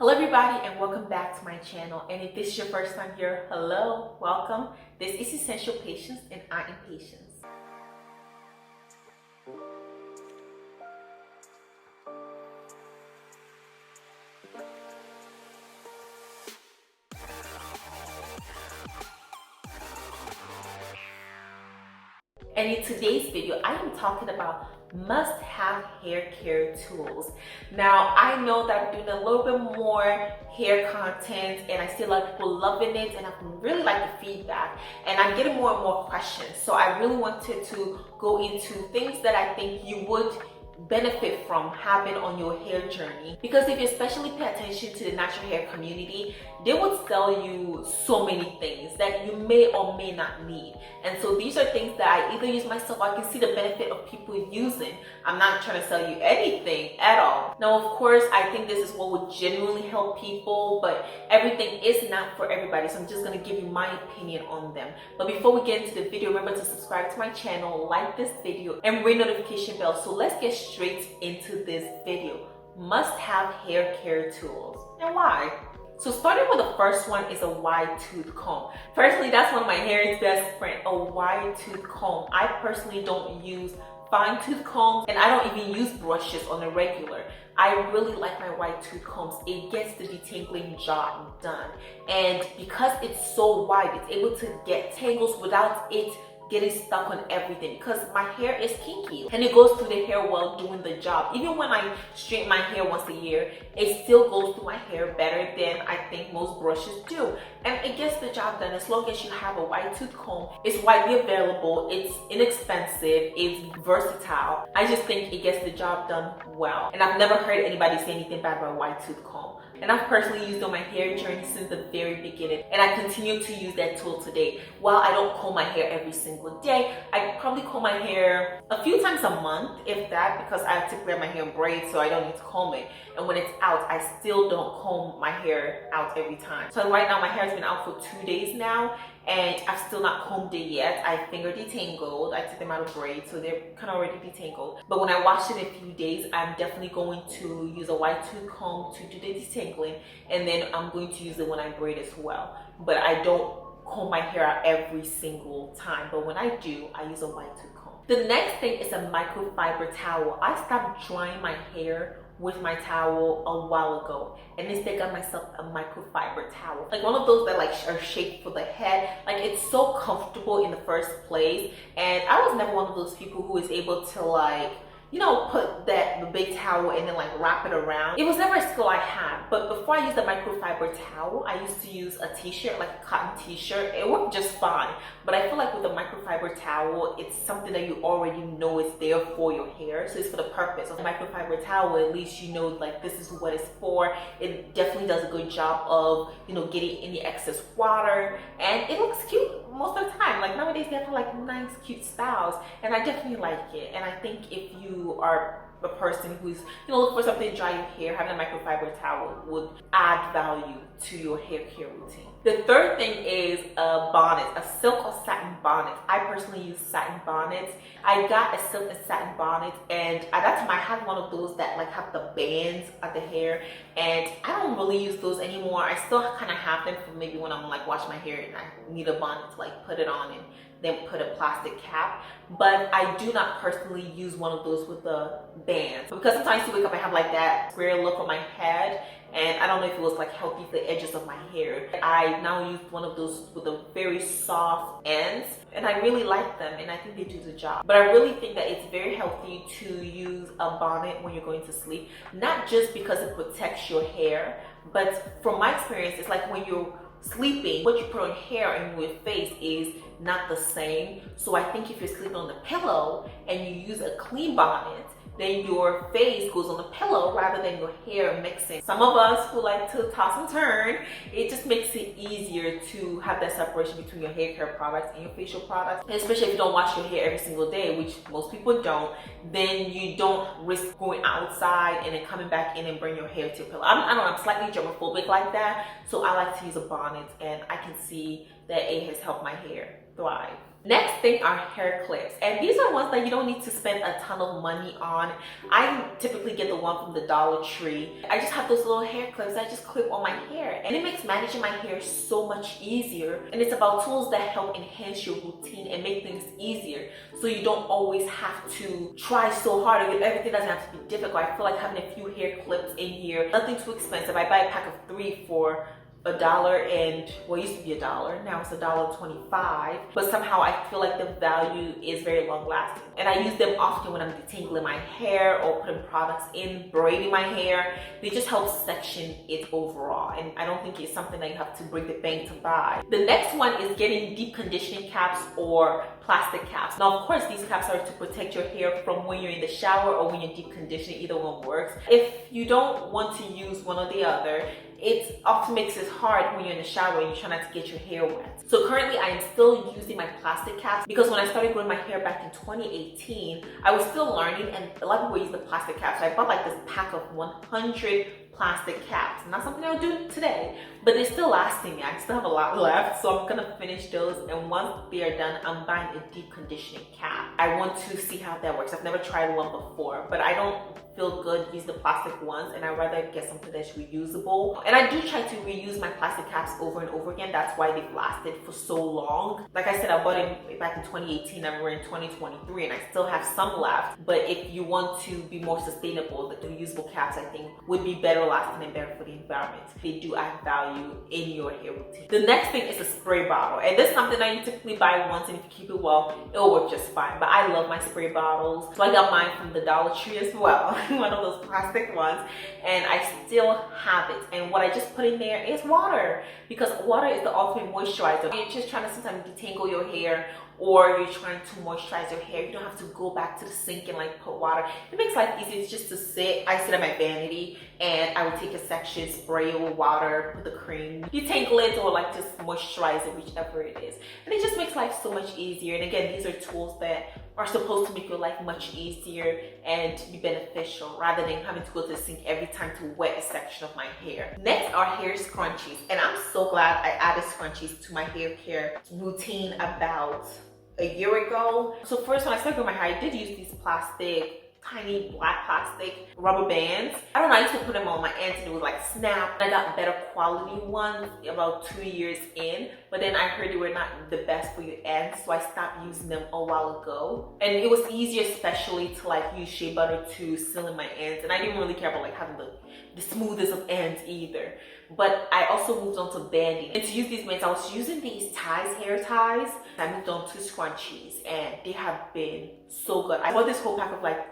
Hello everybody and welcome back to my channel, and if this is your first time here, hello, welcome. This is Essential Patience and I am Patience. And in today's video, I am talking about must-have hair care tools. Now, I know that I'm doing a little bit more hair content and I see a lot of people loving it, and I really like the feedback, and I'm getting more and more questions. So I really wanted to go into things that I think you would benefit from having on your hair journey, because if you especially pay attention to the natural hair community, they would sell you so many things that you may or may not need. And so these are things that I either use myself or I can see the benefit of people using. I'm not trying to sell you anything at all. Now, of course, I think this is what would genuinely help people, but everything is not for everybody, so I'm just going to give you my opinion on them. But before we get into the video, remember to subscribe to my channel, like this video, and ring notification bell. So let's get straight into this video. Must have hair care tools, and why? So starting with the first one is a wide tooth comb. Personally, that's one of my hair's best friend, a wide tooth comb. I personally don't use fine tooth combs, and I don't even use brushes on a regular. I really like my wide tooth combs. It gets the detangling job done. And because it's so wide, it's able to get tangles without it getting stuck on everything, because my hair is kinky and it goes through the hair while doing the job. Even when I straighten my hair once a year, it still goes through my hair better than I think most brushes do, and it gets the job done. As long as you have a wide tooth comb, it's widely available, it's inexpensive, it's versatile. I just think it gets the job done well, and I've never heard anybody say anything bad about a wide tooth comb. And I've personally used it on my hair journey since the very beginning, and I continue to use that tool today. While I don't comb my hair every single day, I probably comb my hair a few times a month, if that, because I typically have my hair in braids, so I don't need to comb it. And when it's out, I still don't comb my hair out every time. So right now my hair has been out for 2 days now, and I've still not combed it yet. I finger detangled. I took them out of braids, so they're kind of already detangled. But when I wash it in a few days, I'm definitely going to use a wide tooth comb to do the detangling, and then I'm going to use it when I braid as well. But I don't comb my hair out every single time, but when I do, I use a wide tooth comb. The next thing is a microfiber towel. I stopped drying my hair with my towel a while ago, and instead got myself a microfiber towel, like one of those that like are shaped for the head. Like, it's so comfortable in the first place, and I was never one of those people who is able to, like, you know, put the big towel and then like wrap it around. It was never a skill I had. But before I used the microfiber towel, I used to use a t-shirt, like a cotton t-shirt. It worked just fine. But I feel like with the microfiber towel, it's something that you already know is there for your hair. So it's for the purpose of the microfiber towel. At least you know, like, this is what it's for. It definitely does a good job of, you know, getting any excess water, and it looks cute most of the time. Like, nowadays they have like nice cute styles, and I definitely like it. And I think if you are a person who's, you know, looking for something to dry your hair, having a microfiber towel would add value to your hair care routine. The third thing is a bonnet, a silk or satin bonnet. I personally use satin bonnets. I got a silk and satin bonnet, and at that time I had one of those that like have the bands at the hair, and I don't really use those anymore. I still kind of have them for maybe when I'm like washing my hair and I need a bonnet to like put it on and then put a plastic cap, but I do not personally use one of those with the bands, because sometimes you wake up and have like that square look on my head, and I don't know if it was like healthy for the edges of my hair. I now use one of those with the very soft ends, and I really like them, and I think they do the job. But I really think that it's very healthy to use a bonnet when you're going to sleep, not just because it protects your hair, but from my experience, it's like when you're sleeping, what you put on hair and your face is not the same. So I think if you're sleeping on the pillow and you use a clean bonnet, then your face goes on the pillow rather than your hair mixing. Some of us who like to toss and turn, it just makes it easier to have that separation between your hair care products and your facial products. And especially if you don't wash your hair every single day, which most people don't, then you don't risk going outside and then coming back in and bring your hair to your pillow. I don't know, I'm slightly germophobic like that, so I like to use a bonnet, and I can see that it has helped my hair thrive. Next thing are hair clips, and these are ones that you don't need to spend a ton of money on. I typically get the one from the Dollar Tree. I just have those little hair clips that I just clip on my hair, and it makes managing my hair so much easier. And it's about tools that help enhance your routine and make things easier, so you don't always have to try so hard. Everything doesn't have to be difficult. I feel like having a few hair clips in here, nothing too expensive. I buy a pack of 3 for $1 and, well, it used to be $1, now it's $1.25, but somehow I feel like the value is very long lasting, and I use them often when I'm detangling my hair or putting products in, braiding my hair. They just help section it overall, and I don't think it's something that you have to break the bank to buy. The next one is getting deep conditioning caps or plastic caps. Now, of course, these caps are to protect your hair from when you're in the shower or when you're deep conditioning. Either one works. If you don't want to use one or the other, it often makes it hard when you're in the shower and you're trying not to get your hair wet. So currently I am still using my plastic caps because when I started growing my hair back in 2018, I was still learning, and a lot of people use the plastic caps. So I bought like this pack of 100 plastic caps. Not something I'll do today, but they're still lasting me. I still have a lot left, so I'm gonna finish those, and once they are done, I'm buying a deep conditioning cap. I want to see how that works. I've never tried one before, but I don't feel good using the plastic ones, and I'd rather get something that's reusable. And I do try to reuse my plastic caps over and over again. That's why they've lasted for so long. Like I said, I bought it back in 2018, and we're in 2023, and I still have some left. But if you want to be more sustainable, the reusable caps, I think, would be better lasting and better for the environment. They do add value in your hair routine. The next thing is a spray bottle, and this is something that you typically buy once, and if you keep it well, it'll work just fine. But I love my spray bottles, so I got mine from the Dollar Tree as well. One of those plastic ones, and I still have it. And what I just put in there is water, because water is the ultimate moisturizer. You're just trying to sometimes detangle your hair, or you're trying to moisturize your hair, you don't have to go back to the sink and like put water. It makes life easy. It's just to sit. I sit at my vanity and I would take a section, spray it with water, put the cream, detangle it, or like just moisturize it, whichever it is. And it just makes life so much easier. And again, these are tools that are supposed to make your life much easier and be beneficial, rather than having to go to the sink every time to wet a section of my hair. Next are hair scrunchies, and I'm so glad I added scrunchies to my hair care routine about a year ago. So first, when I started growing my hair, I did use these tiny black plastic rubber bands. I don't know, I used to put them on my ends and it would like snap. I got better quality ones about 2 years in, but then I heard they were not the best for your ends, so I stopped using them a while ago. And it was easier, especially to like use shea butter to seal in my ends, and I didn't really care about like having the smoothest of ends either. But I also moved on to banding, and to use these bands, I was using these ties, hair ties. I moved on to scrunchies, and they have been so good. I bought this whole pack of like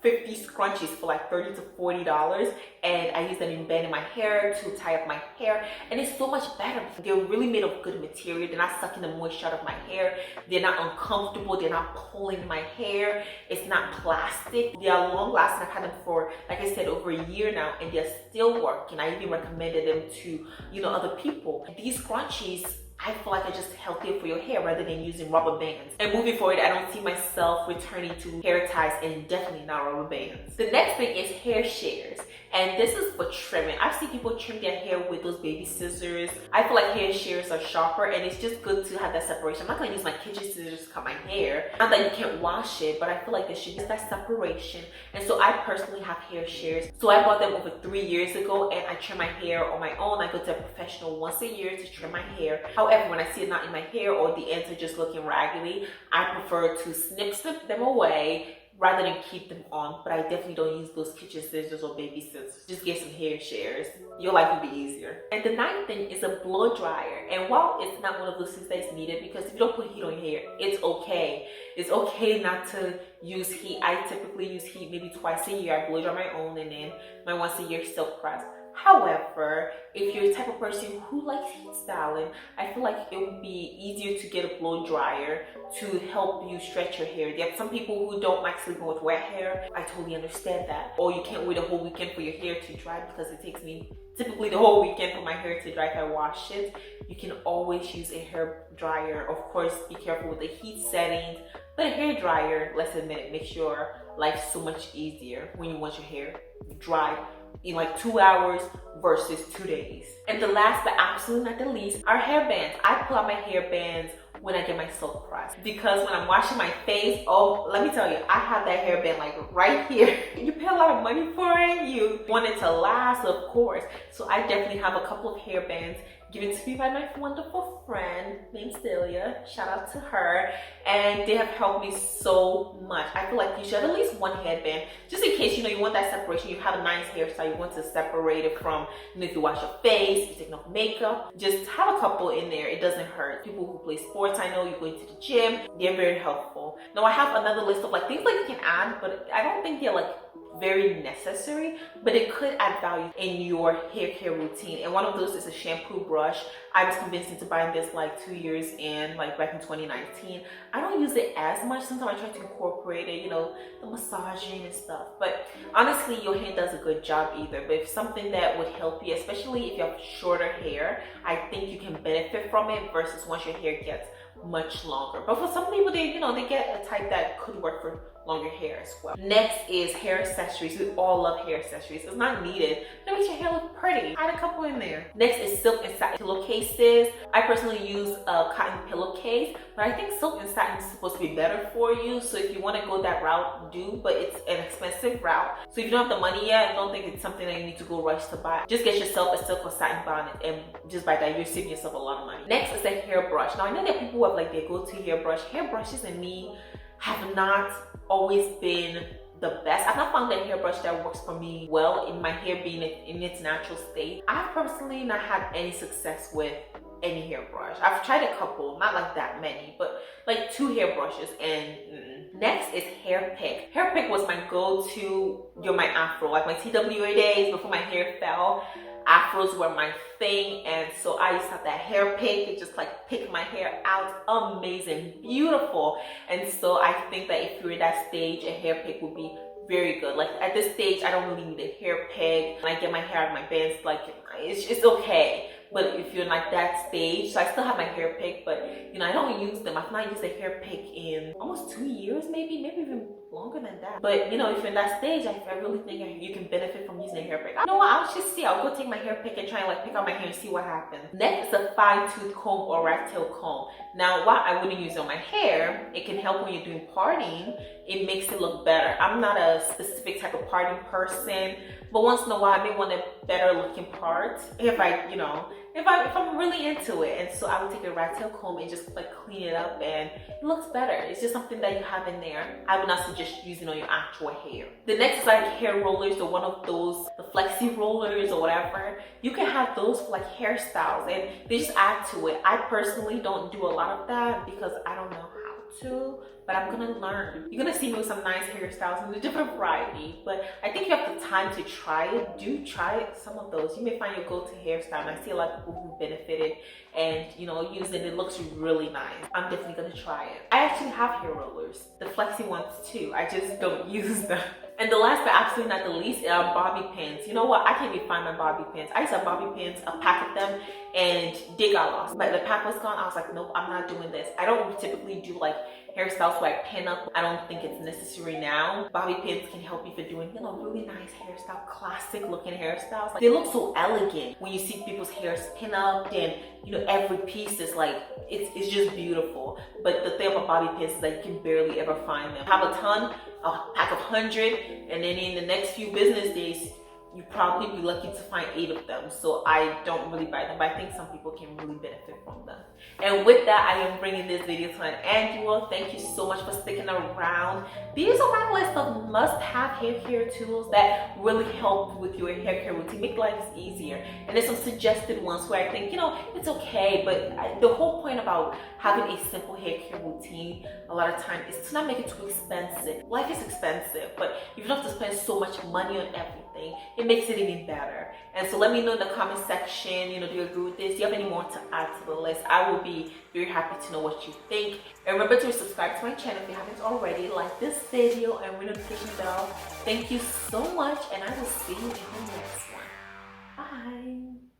50 scrunchies for like $30 to $40, and I use them in banding my hair to tie up my hair, and it's so much better. They're really made of good material. They're not sucking the moisture out of my hair. They're not uncomfortable. They're not pulling my hair. It's not plastic. They are long lasting. I've had them for, like I said, over a year now, and they're still working. I even recommended them to, other people. These scrunchies, I feel like are just healthier for your hair rather than using rubber bands. And moving forward, I don't see myself returning to hair ties, and definitely not rubber bands. The next thing is hair shears, and this is for trimming. I've seen people trim their hair with those baby scissors. I feel like hair shears are sharper, and it's just good to have that separation. I'm not gonna use my kitchen scissors to cut my hair. Not that you can't wash it, but I feel like there should be that separation. And so I personally have hair shears. So I bought them over 3 years ago, and I trim my hair on my own. I go to a professional once a year to trim my hair. However, when I see a knot in my hair or the ends are just looking raggedy, I prefer to snip them away rather than keep them on. But I definitely don't use those kitchen scissors or baby scissors. Just get some hair shears. Your life will be easier. And the ninth thing is a blow dryer. And while it's not one of those things that's needed, because if you don't put heat on your hair, it's okay. It's okay not to use heat. I typically use heat maybe twice a year. I blow dry my own, and then my once a year silk press. However, if you're the type of person who likes heat styling, I feel like it would be easier to get a blow dryer to help you stretch your hair. There are some people who don't like sleeping with wet hair. I totally understand that. Or you can't wait a whole weekend for your hair to dry, because it takes me typically the whole weekend for my hair to dry if I wash it. You can always use a hair dryer. Of course, be careful with the heat settings, but a hair dryer, let's admit it, makes your life so much easier when you want your hair dry in like 2 hours versus 2 days. And the last but absolutely not the least are hairbands. I pull out my hairbands when I get my silk pressed, because when I'm washing my face, oh, let me tell you, I have that hairband like right here. You pay a lot of money for it, you want it to last, of course. So I definitely have a couple of hairbands given to me by my wonderful friend named Celia. Shout out to her. And they have helped me so much. I feel like you should have at least one headband, just in case, you know, you want that separation. You have a nice hairstyle, you want to separate it from, you know, if you wash your face, you take off makeup, just have a couple in there. It doesn't hurt. People who play sports, I know, you're going to the gym, they're very helpful. Now I have another list of like things like you can add, but I don't think they're like very necessary, but it could add value in your hair care routine. And one of those is a shampoo brush. I was convinced into buying this like 2 years in, like back in 2019. I don't use it as much. Sometimes I try to incorporate it, you know, the massaging and stuff. But honestly, your hand does a good job either. But if something that would help you, especially if you have shorter hair, I think you can benefit from it versus once your hair gets much longer. But for some people, they, you know, they get a type that could work for longer hair as well. Next is hair accessories. We all love hair accessories. It's not needed, but it makes your hair look pretty. Add a couple in there. Next is silk and satin pillowcases. I personally use a cotton pillowcase, but I think silk and satin is supposed to be better for you. So if you want to go that route, do, but it's an expensive route. So if you don't have the money yet, I don't think it's something that you need to go rush to buy. Just get yourself a silk or satin bonnet, and just by that, you're saving yourself a lot of money. Next is a hairbrush. Now I know that people who have like their go-to hairbrush. Hairbrushes and me have not always been the best. I've not found a hairbrush that works for me well in my hair being in its natural state. I've personally not had any success with any hairbrush. I've tried a couple, not like that many, but like 2 hairbrushes. And next is hair pick. Hair pick was my go-to during my afro, like my TWA days before my hair fell. Afros were my thing, and so I used to have that hair pick and just like pick my hair out. Amazing, beautiful. And so I think that if you're at that stage, a hair pick would be very good. Like at this stage, I don't really need a hair pick. When I get my hair out of my bands, like it's okay. But if you're like that stage, so I still have my hair pick, but you know, I don't use them. I've not used a hair pick in almost 2 years, maybe even longer than that. But you know, if you're in that stage, I really think you can benefit from using a hair pick. You know what, I'll just see. I'll go take my hair pick and try and like pick out my hair and see what happens. Next is a fine tooth comb or rat tail comb. Now, while I wouldn't use it on my hair, it can help when you're doing parting. It makes it look better. I'm not a specific type of parting person, but once in a while I may want a better looking part if I, you know, if I'm really into it. And so I would take a rat tail comb and just like clean it up, and it looks better. It's just something that you have in there. I would not suggest using on your actual hair. The next is like hair rollers, or one of those, the flexi rollers or whatever. You can have those for like hairstyles, and they just add to it. I personally don't do a lot of that because I don't know how to, but I'm gonna learn. You're gonna see me with some nice hairstyles in a different variety, but I think you have the time to try it. Do try some of those. You may find your go-to hairstyle, and I see a lot of people who benefited and, you know, use it. It looks really nice. I'm definitely gonna try it. I actually have hair rollers, the flexi ones too. I just don't use them. And the last but absolutely not the least are bobby pins. You know what? I can't even find my bobby pins. I used to have bobby pins, a pack of them, and they got lost. But the pack was gone. I was like, nope, I'm not doing this. I don't typically do like hairstyles where I pin up. I don't think it's necessary now. Bobby pins can help you for doing, you know, really nice hairstyle, classic looking hairstyles. Like, they look so elegant when you see people's hairs pin up, and you know, every piece is like, it's just beautiful. But the thing about bobby pins is that you can barely ever find them. Have a ton, a pack of 100, and then in the next few business days, you probably be lucky to find 8 of them. So I don't really buy them, but I think some people can really benefit from them. And with that, I am bringing this video to an end. You all, thank you so much for sticking around. These are my list of must-have hair care tools that really help with your hair care routine, make life easier. And there's some suggested ones where I think, you know, it's okay, but the whole point about having a simple hair care routine a lot of time is to not make it too expensive. Life is expensive, but if you don't have to spend so much money on everything, it makes it even better. And so let me know in the comment section, you know, do you agree with this? Do you have any more to add to the list? I will be very happy to know what you think. And remember to subscribe to my channel if you haven't already. Like this video and ring the notification bell. Thank you so much, and I will see you in the next one. Bye.